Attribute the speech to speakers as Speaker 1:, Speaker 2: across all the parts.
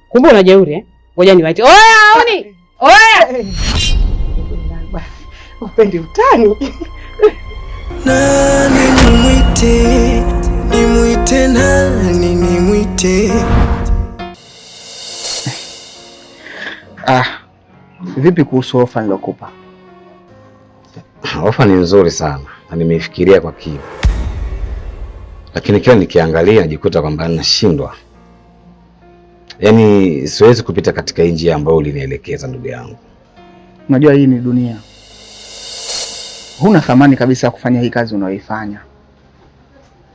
Speaker 1: Kumbe unajeuri eh? Ngoja niwaite. Oya, oni. Oya.
Speaker 2: Upendi utani.
Speaker 3: Nani nimwite nani nimwite?
Speaker 4: Vipi kuhusu ofa nilokupa?
Speaker 5: Ofa ni nzuri sana na nimeifikiria kwa kina, lakini kila nikiangalia najikuta kwamba nashindwa. Yaani siwezi kupita katika njia ambayo ulinielekeza ndugu yangu.
Speaker 4: Unajua hii ni dunia. Huna thamani kabisa kufanya hii kazi unayoifanya.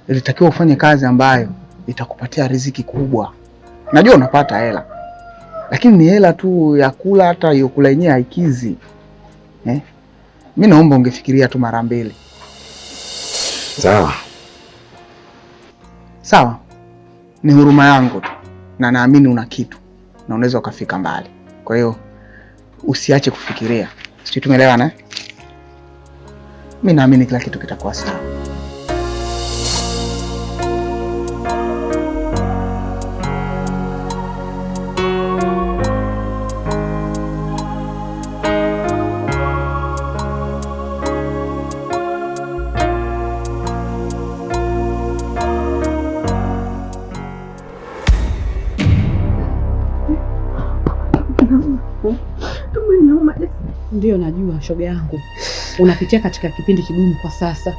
Speaker 4: Ilitakiwa ufanye kazi ambayo itakupatia riziki kubwa. Najua unapata hela, lakini ni hela tu ya kula, hata hiyo kula yenyewe haikizi. Mimi naomba ungefikiria tu mara mbili.
Speaker 5: Sawa.
Speaker 4: Sawa. Ni huruma yangu tu. Na naamini una kitu na unaweza ukafika mbali. Kwa hiyo usiache kufikiria. Sisi tumeelewana? Mimi naamini kila kitu kitakuwa sawa.
Speaker 1: Ndio najua shoga yangu. Unapitia katika kipindi kigumu kwa sasa.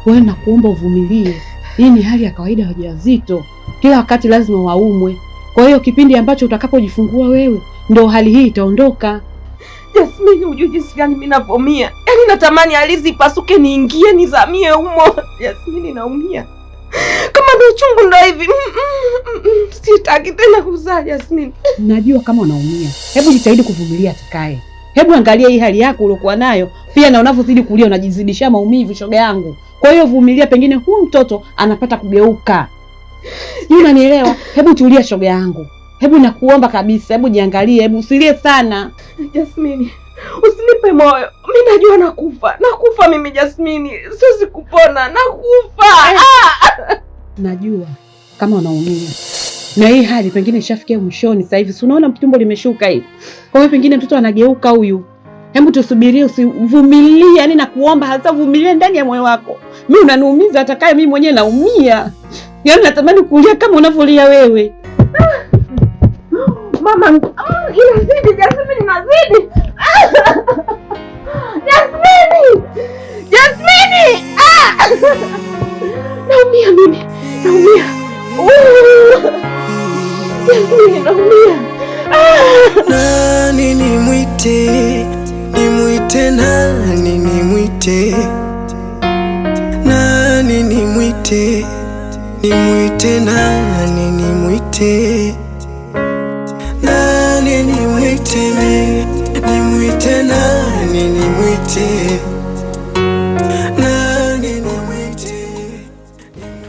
Speaker 1: Wewe nakuomba uvumilie. Hii ni hali ya kawaida ya wajawazito. Kila wakati lazima waumwe. Kwa hiyo kipindi ambacho utakapojifungua wewe ndio hali hii itaondoka.
Speaker 2: Jasmine, hujui jinsi gani mimi navomia. Yaani natamani alizi pasuke niingie nizamie humo. Jasmine, naumia. Kama ndio uchungu ndio hivi. Sitaki tena kuzaa Jasmine.
Speaker 1: Najua kama unaumia. Hebu jitahidi kuvumilia atakaye. Hebu angalia hii hali yako uliokuwa nayo, pia na unavyozidi kulia unajizidishia maumivu shoga yangu. Kwa hiyo vumilia, pengine huyu mtoto anapata kugeuka. Sijui unanielewa? Hebu tulia shoga yangu. Hebu nakuomba kabisa, hebu jiangalie, hebu usilie sana.
Speaker 2: Jasmine, usinipe moyo. Mimi najua nakufa. Nakufa mimi Jasmine. Siwezi kupona. Nakufa.
Speaker 1: Najua kama unaumia. Na hii hali pengine ishafikia mwishoni sasa hivi. Si unaona mtumbo limeshuka hivi. Kwa hiyo pengine mtoto anageuka huyu. Hebu tusubirie, usivumilie, yani nakuomba hasa vumilie ndani ya moyo wako. Mimi unaniumiza atakaye, mimi mwenyewe naumia. Yaani natamani kulia kama unavyolia wewe.
Speaker 2: Mama, inazidi Jasmine, inazidi. Jasmine! Jasmine! Naumia mimi. Naumia. Jasmine, naumia.
Speaker 3: Nani nimwite? Nimwite nani nimwite? Nani nimwite? Nimwite nani nimwite? Nani nimwite? Nimwite nani nimwite? Nani nimwite?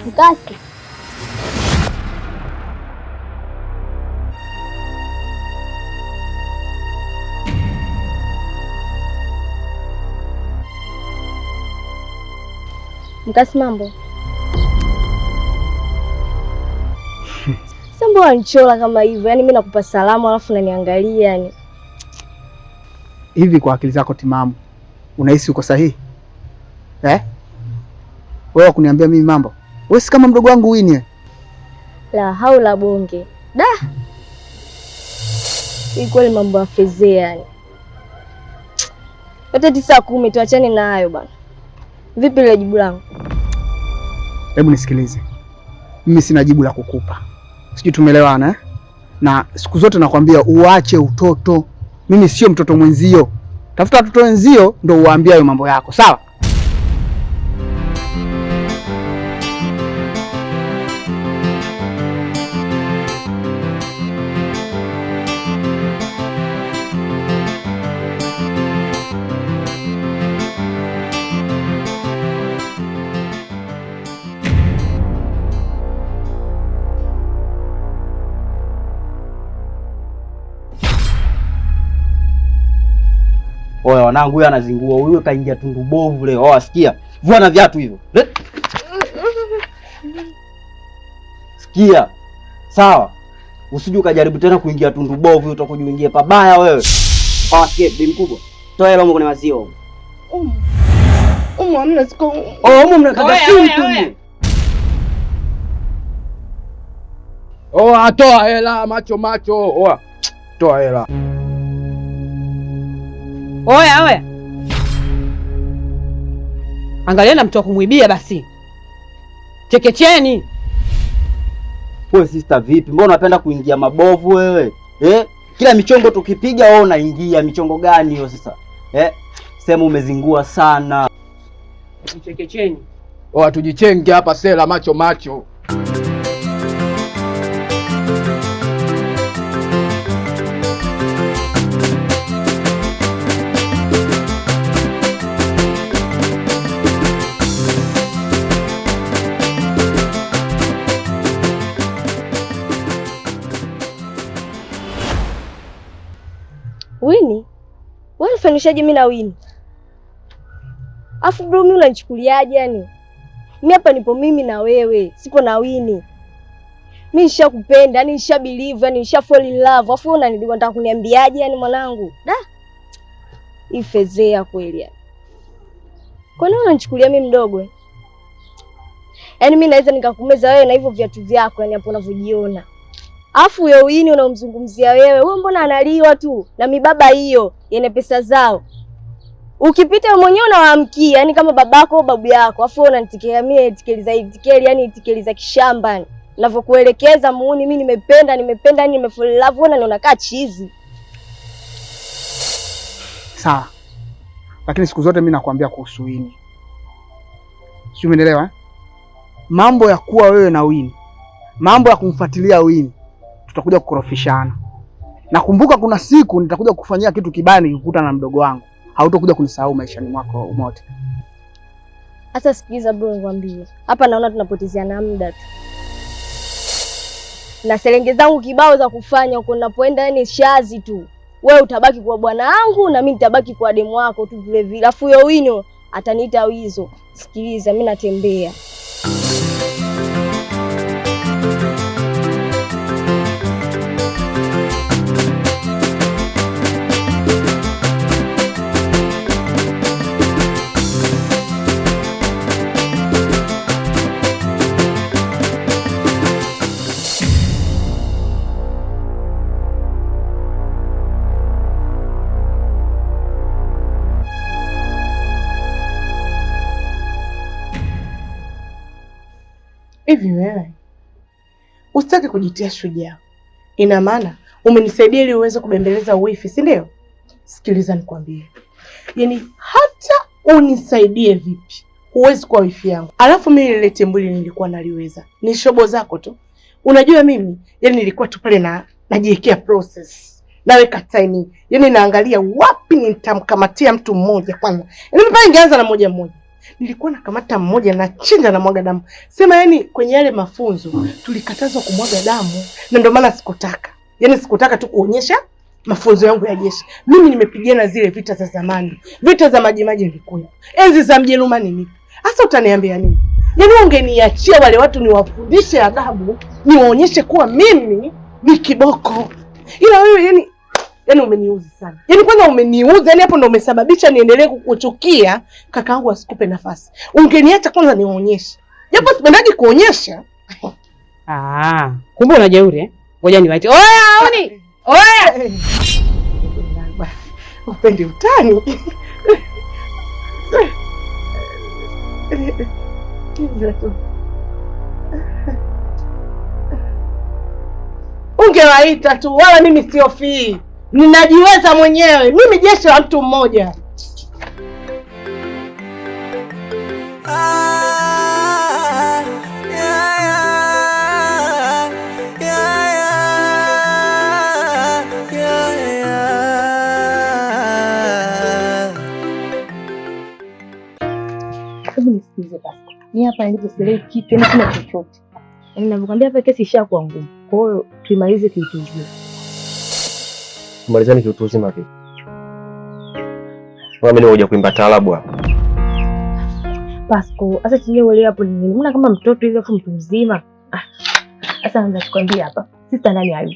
Speaker 6: Mkasi. Mkasi, mambo? Sasa mbona unanichola kama hivyo? Yaani mimi nakupa salamu alafu unaniangalia yani.
Speaker 4: Hivi kwa akili zako timamu, unahisi uko sahihi? Wewe kuniambia mimi mambo? Wewe si kama mdogo wangu Winnie.
Speaker 6: La haula bonge. Da. Hii kweli mambo ya fezea yani. Yote 9:10 tuachane na hayo bana. Vipi ile jibu langu?
Speaker 4: Hebu nisikilize. Mimi sina jibu la kukupa. Sijui tumeelewana Na siku zote nakwambia uache utoto. Mimi sio mtoto mwenzio. Tafuta watoto wenzio ndio uwaambie hayo mambo yako, sawa?
Speaker 7: Oya wanangu, huyu anazingua, huyu kaingia tundu bovu leo. Wasikia? Vua na viatu hivyo. Sikia. Sawa. Usije ukajaribu tena kuingia tundu bovu, utakujiingia pabaya wewe. Bi mkubwa. Toa hela kwenye maziwa.
Speaker 2: Hamna siko.
Speaker 7: Mnakata simu.
Speaker 8: Toa hela macho. Toa hela.
Speaker 1: Oya. Angalia na mtu wa kumwibia basi. Chekecheni.
Speaker 7: Wewe sister vipi? Mbona unapenda kuingia mabovu wewe? Kila michongo tukipiga wewe unaingia. Michongo gani hiyo sasa? Sema umezingua sana.
Speaker 1: Chekecheni.
Speaker 8: Tujichenge hapa sela macho.
Speaker 6: Wini? Wewe unafanishaje mimi na Wini? Afu bro, mimi unanichukuliaje yani? Mimi hapa nipo mimi na wewe, sipo na Wini. Mimi nishakupenda, yani nisha believe, yani nisha fall in love. Afu unataka kuniambiaje yani mwanangu? Da. Ifezea kweli yani. Kwa nini unanichukulia mimi mdogo? Yaani mimi naweza nikakumeza wewe na hivyo viatu vyako yani hapo unavyojiona. Afu huyo Wini unaomzungumzia wewe mbona analiwa tu na mibaba hiyo yenye pesa zao. Ukipita mwenyewe unawaamkia yani kama babako au babu yako. Afu unanitikia mimi itikeli yani itikeli za kishamba. Ninavyokuelekeza muuni mimi nimependa nimefall in love na unakaa chizi.
Speaker 4: Sawa. Lakini siku zote mimi nakwambia kuhusu Wini. Sio, umeelewa? Mambo ya kuwa wewe na Wini, mambo ya kumfuatilia Wini, tutakuja kukorofishana. Nakumbuka kuna siku nitakuja kukufanyia kitu kibaya nikikukuta na mdogo wangu. Hautakuja kunisahau maishani mwako mote.
Speaker 6: Hata sikiza bro, nikwambie. Hapa naona tunapotezeana muda tu. Na selenge zangu kibao za kufanya huko ninapoenda yani shazi tu. Wewe utabaki kwa bwana wangu na mimi nitabaki kwa demu wako tu vile vile. Afu huyo Wino ataniita Wizo. Sikiliza, mimi natembea.
Speaker 2: Hivi wewe usitaki kujitia shujaa. Ina maana umenisaidia ili uweze kubembeleza wifi, si ndio? Sikiliza nikwambie. Yaani hata unisaidie vipi, huwezi kuwa wifi yangu. Alafu mimi ile tembuli nilikuwa naliweza. Ni shobo zako tu. Unajua mimi, yaani nilikuwa tu pale najiwekea process. Naweka timing. Yaani naangalia wapi nitamkamatia mtu mmoja kwanza. Yaani mpaka ingeanza na mmoja. Nilikuwa nakamata mmoja na chinja na mwaga damu. Sema yani kwenye yale mafunzo tulikatazwa kumwaga damu na ndio maana sikutaka. Yaani sikutaka tu kuonyesha mafunzo yangu ya jeshi. Mimi nimepigana zile vita za zamani. Vita za majimaji nilikuwa. Enzi za Mjerumani nipo. Sasa utaniambia nini? Yaani ungeniachia wale watu niwafundishe adabu, niwaonyeshe kuwa mimi ni kiboko. Ila wewe yani umeniuzi sana. Yaani kwanza umeniuzi, yani hapo ndo umesababisha niendelee kukuchukia. Kakaangu asikupe nafasi. Ungeniacha kwanza niwaonyeshe. Japo sipendaji kuonyesha.
Speaker 1: Kumbe unajeuri Ngoja niwaite. Oya, oni. Oya.
Speaker 2: Upendi utani. Ungewaita tu, wala mimi siofii. Ninajiweza mwenyewe. Mimi jeshi la mtu mmoja.
Speaker 6: Hebu nisikize basi. Mimi hapa niliposelea kitu ni kama chochote. Yaani ninavyokuambia hapa kesi ishakuwa ngumu. Kwa hiyo tuimalize kitu hiki.
Speaker 9: Tumalizane kitu uzima vipi? Mimi nimekuja kuimba taarabu hapa.
Speaker 6: Pasco, sasa chini wewe hapo ni nini? Mbona kama mtoto hivi afu mtu mzima? Sasa naanza kukwambia hapa. Sister nani hayo?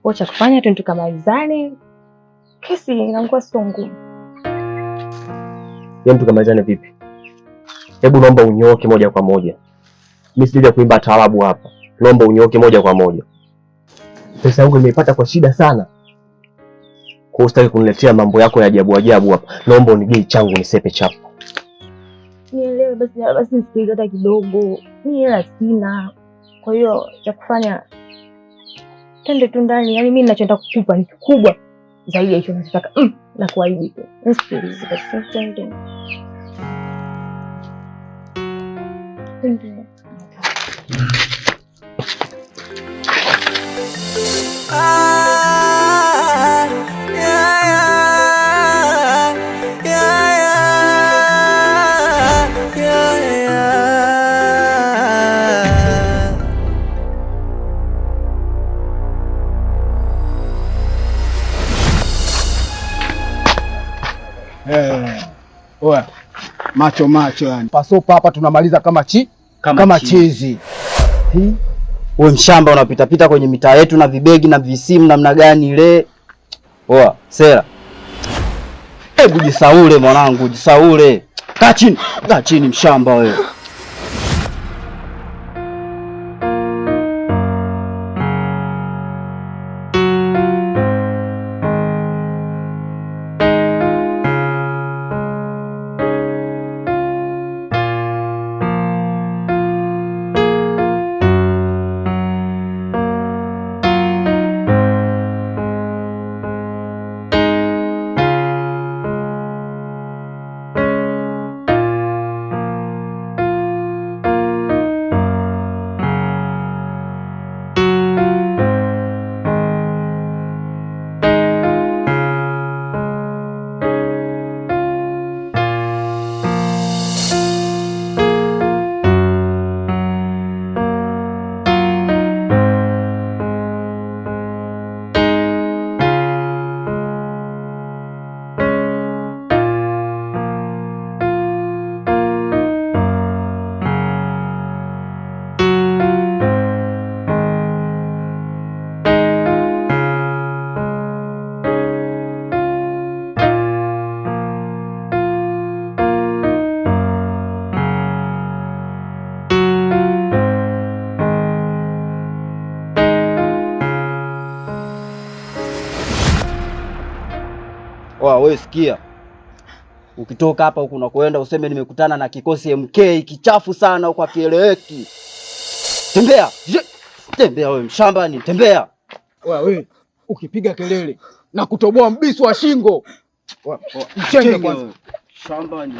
Speaker 2: Wacha kufanya tu tukamalizane. Kesi inakuwa sio ngumu.
Speaker 9: Yaani tukamalizane vipi? Hebu naomba unyooke moja kwa moja. Mimi sija kuimba taarabu hapa. Naomba unyooke moja kwa moja. Pesa yangu nimeipata kwa shida sana. Kwa usitaki kuniletea mambo yako ya ajabu ajabu hapa. Naomba unigei changu nisepe chapo.
Speaker 2: Nielewe basi nisikilize hata kidogo. Mimi hela sina. Kwa hiyo cha kufanya twende tu ndani. Yaani mimi ninachoenda kukupa ni kikubwa zaidi ya hicho ninachotaka. Na kuahidi tu. Nisikilize basi twende. Twende.
Speaker 8: Oya, macho yani. Pasopa hapa tunamaliza kama chizi.
Speaker 7: Wewe mshamba unapita pita kwenye mitaa yetu na vibegi na visimu namna gani ile? Oa, Sera. Hebu jisaule mwanangu, jisaule. Kaa chini mshamba wewe. Wewe sikia. Ukitoka hapa huko unakoenda useme nimekutana na kikosi MK kichafu sana huko akieleweki. Tembea. Tembea wewe mshamba ni tembea.
Speaker 8: Wewe ukipiga kelele na kutoboa mbisu wa shingo. Mchenge kwanza.
Speaker 7: Shamba ni.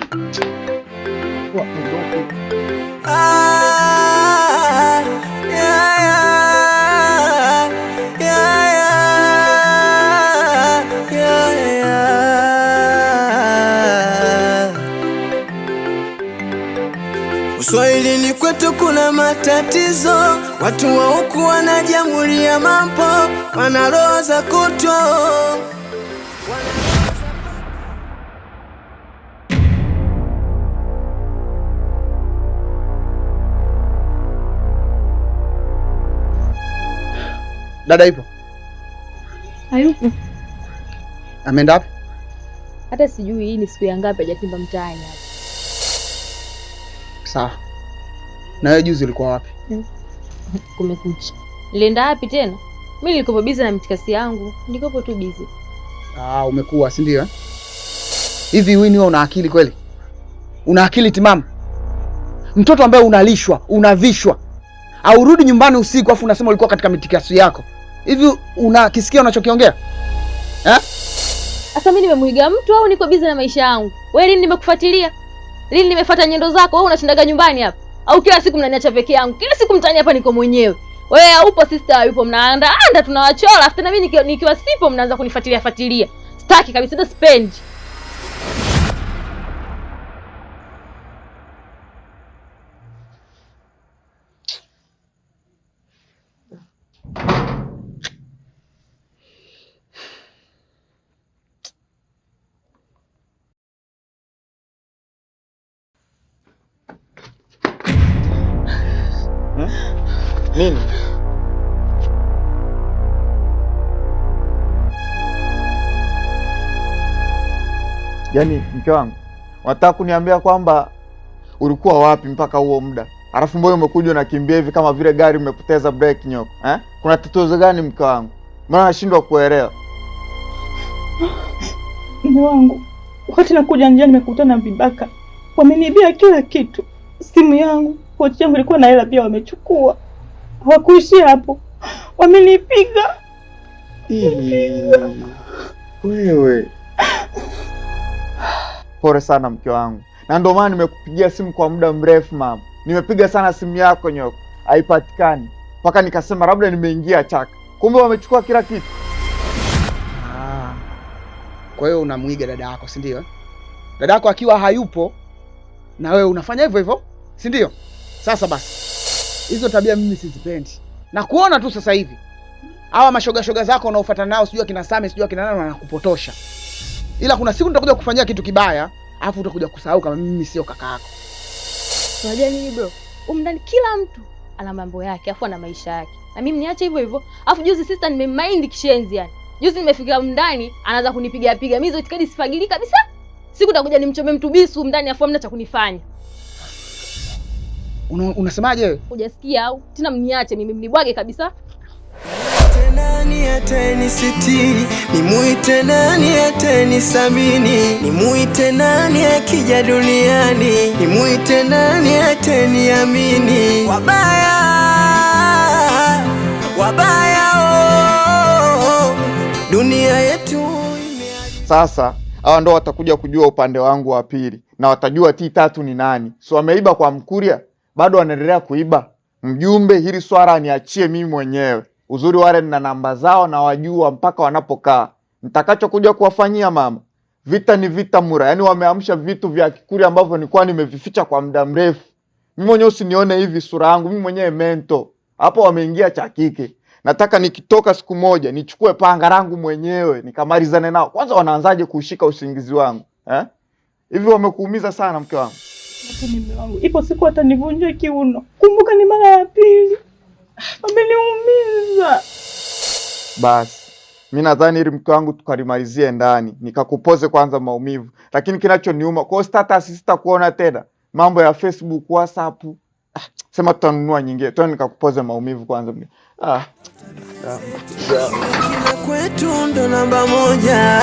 Speaker 3: Uswahilini kwetu kuna matatizo, watu wa huku wanajamulia mambo, wana roho za kuto.
Speaker 4: Dada ipo?
Speaker 1: Hayupo.
Speaker 4: Ameenda wapi?
Speaker 1: Hata sijui hii ni siku ya ngapi hajatimba mtaani hapa.
Speaker 4: Sawa. Na wewe juzi ulikuwa wapi?
Speaker 1: Kumekucha. Nilienda wapi tena? Mimi nilikuwa busy na mitikasi yangu. Nilikuwa tu busy.
Speaker 4: Umekuwa, si ndio? Hivi Winnie wewe una akili kweli? Una akili timamu? Mtoto ambaye unalishwa, unavishwa, au rudi nyumbani usiku afu unasema ulikuwa katika mitikasi yako. Hivi unakisikia unachokiongea?
Speaker 1: Sasa mimi nimemuiga mtu au niko busy na maisha yangu? Wewe lini nimekufuatilia? Lini nimefuata nyendo zako? Wewe unashindaga nyumbani hapa? Au kila siku mnaniacha peke yangu? Kila siku mtani hapa niko mwenyewe. Wewe haupo, sister hayupo, mnaanda tunawachola. Hata na mimi nikiwa sipo mnaanza kunifuatilia. Sitaki kabisa, ndo spend.
Speaker 9: Nini?
Speaker 10: Yaani mke wangu, wataka kuniambia kwamba ulikuwa wapi mpaka huo muda? Alafu mbona umekuja unakimbia hivi kama vile gari umepoteza brake nyoko? Kuna tatizo gani mke wangu? Mbona nashindwa kuelewa?
Speaker 2: Mume wangu, wakati nakuja njiani nimekutana na vibaka. Wameniibia kila kitu. Simu yangu, pochi yangu ilikuwa na hela pia wamechukua. Hawakuishia hapo. Wamenipiga.
Speaker 10: Wewe. Pole sana mke wangu. Na ndio maana nimekupigia simu kwa muda mrefu mama. Nimepiga sana simu yako nyoko, haipatikani. Mpaka nikasema labda nimeingia chaka. Kumbe wamechukua kila kitu.
Speaker 4: Kwa hiyo unamwiga dada yako, si ndio? Dada yako akiwa hayupo na wewe unafanya hivyo hivyo, si ndio? Sasa basi, hizo tabia mimi sizipendi. Na kuona tu sasa hivi hawa mashoga zako unaofuata nao, sijui kina Same, sijui kina nani, wanakupotosha. Ila kuna siku nitakuja kufanyia kitu kibaya, afu utakuja kusahau kama mimi sio kaka yako.
Speaker 6: Unajua nini bro? Umndani kila mtu ana mambo yake, afu ana maisha yake. Na mimi niache hivyo hivyo. Afu juzi sister nimemind kishenzi yani. Juzi nimefika mndani anaanza kunipiga. Mimi hizo itikadi sifagili kabisa. Siku nitakuja nimchome mtu bisu mndani afu hamna cha kunifanya.
Speaker 4: Unasemaje wewe?
Speaker 6: Hujasikia au? Tena mniache mimi mnibwage kabisa.
Speaker 3: Nani ateni sitiri, nimuite nani ateni sabini, nimuite nani akija duniani, nimuite nani ateni amini. Wabaya, wabaya oh, dunia yetu
Speaker 10: sasa. Hawa ndo watakuja kujua upande wangu wa pili na watajua T3 ni nani. So wameiba kwa Mkuria, bado wanaendelea kuiba. Mjumbe, hili swala niachie mimi mwenyewe. Uzuri wale na namba zao na wajua mpaka wanapokaa. Nitakacho kuja kuwafanyia mama, vita ni vita mura. Yaani wameamsha vitu vya Kikuria ambavyo nilikuwa nimevificha kwa muda mrefu. Mimi mwenyewe usinione hivi sura yangu, mimi mwenyewe mento. Hapo wameingia cha kike. Nataka nikitoka siku moja nichukue panga langu mwenyewe nikamalizane nao. Kwanza wanaanzaje kushika usingizi wangu? Hivi wamekuumiza sana mke wangu?
Speaker 2: Lakini mume wangu, ipo siku atanivunja kiuno. Kumbuka ni mara ya pili. Wameniumiza.
Speaker 10: Basi mimi nadhani ili mke wangu tukalimalizie ndani, nikakupoze kwanza maumivu. Lakini kinachoniuma kwa status sitakuona tena. Mambo ya Facebook, WhatsApp. Sema tutanunua nyingine. Twende nikakupoze maumivu kwanza.
Speaker 3: kila kwetu ndo namba moja,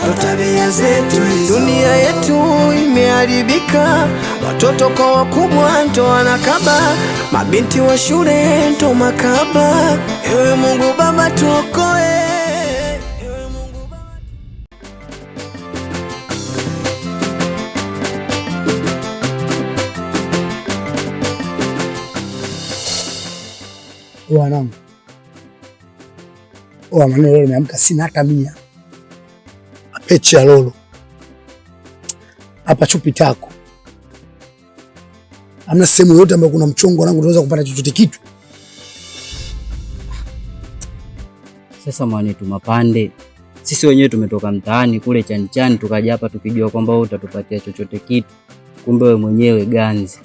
Speaker 3: ndo tabia zetu. Dunia yetu imeharibika, watoto kwa wakubwa ndo wanakaba, mabinti wa shule ndo makaba. Ewe Mungu Baba tuokoe.
Speaker 11: Wanangu, maneno leo nimeamka sina hata 100. Apechi ya lolo hapa chupi tako, hamna sehemu yote ambayo kuna mchongo wanangu tunaweza kupata chochote kitu.
Speaker 12: Sasa mwanetu mapande, sisi wenyewe tumetoka mtaani kule chani tukaja hapa tukijua kwamba wewe utatupatia chochote kitu, kumbe wewe mwenyewe ganzi.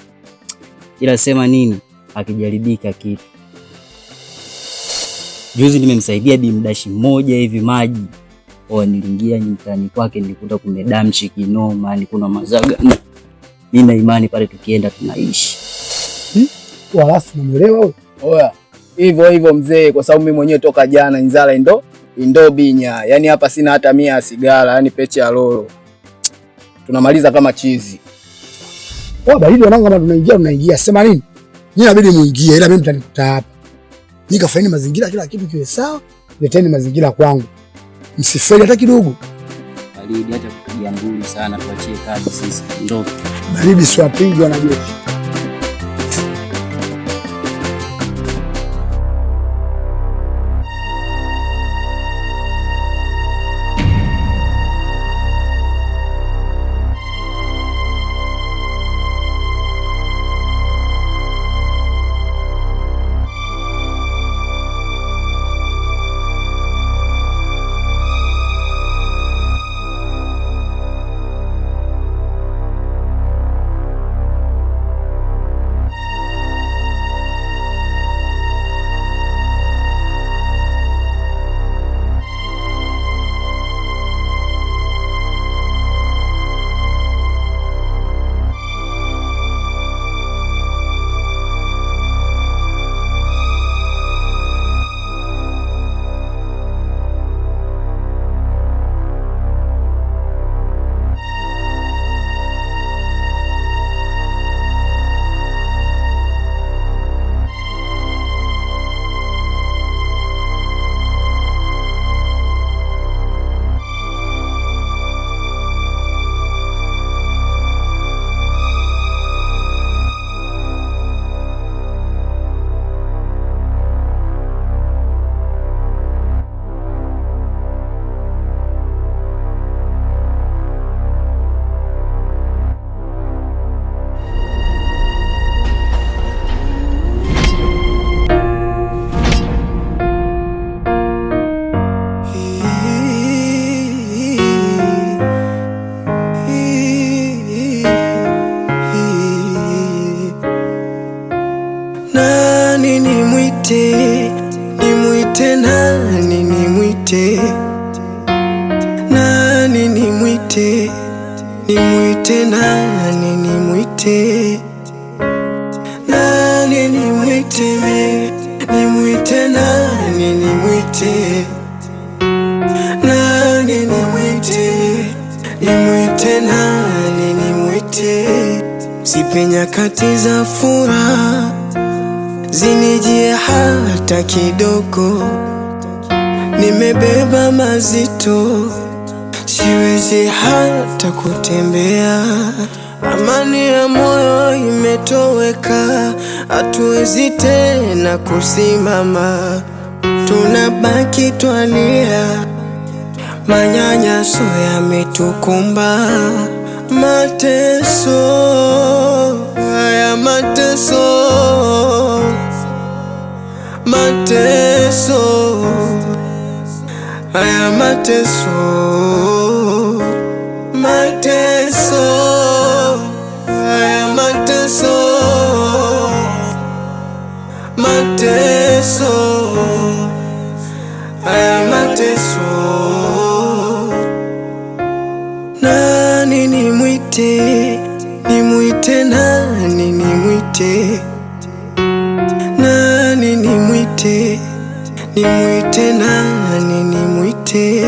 Speaker 12: Ila sema nini, akijaribika kitu. Juzi nimemsaidia bimdashi mmoja hivi maji. Niliingia nyumbani kwake nilikuta kumedamshi kinoma, ni kuna mazaga. Mimi na imani pale tukienda tunaishi.
Speaker 11: Wala tunamuelewa wewe.
Speaker 8: Oya, hivyo mzee, kwa sababu mimi mwenyewe toka jana inzala indo binya. Yaani hapa sina hata 100 ya sigara, yani peche ya lolo. Tunamaliza kama chizi.
Speaker 11: Baridi wanangu, kama tunaingia. Sema nini? Nyinyi inabidi muingie, ila mimi mtanikuta hapa. Nikafanya mazingira kila kitu kiwe sawa, leteni mazingira kwangu. Msifeli hata kidogo.
Speaker 12: Baridi acha kupiga mbuli sana, tuachie kazi sisi. Ndio.
Speaker 11: Baridi siwapingi wanajeshi.
Speaker 3: nimwite nani, nimwite nani, nimwite nimwite nani, nimwite nani, nimwite nimwite nani, nimwite nani, nimwite nimwite nani, nimwite. Zipe nyakati za furaha zinijie hata kidogo, nimebeba mazito, siwezi hata kutembea. Amani ya moyo imetoweka, hatuwezi tena kusimama, tunabaki twalia, manyanyaso yametukumba. Mateso, haya mateso, mateso, haya mateso, mateso, haya mateso, mateso, haya mateso. Nani nimwite, nimwite nani, nimwite nani, nimwite nimwite nani, nimwite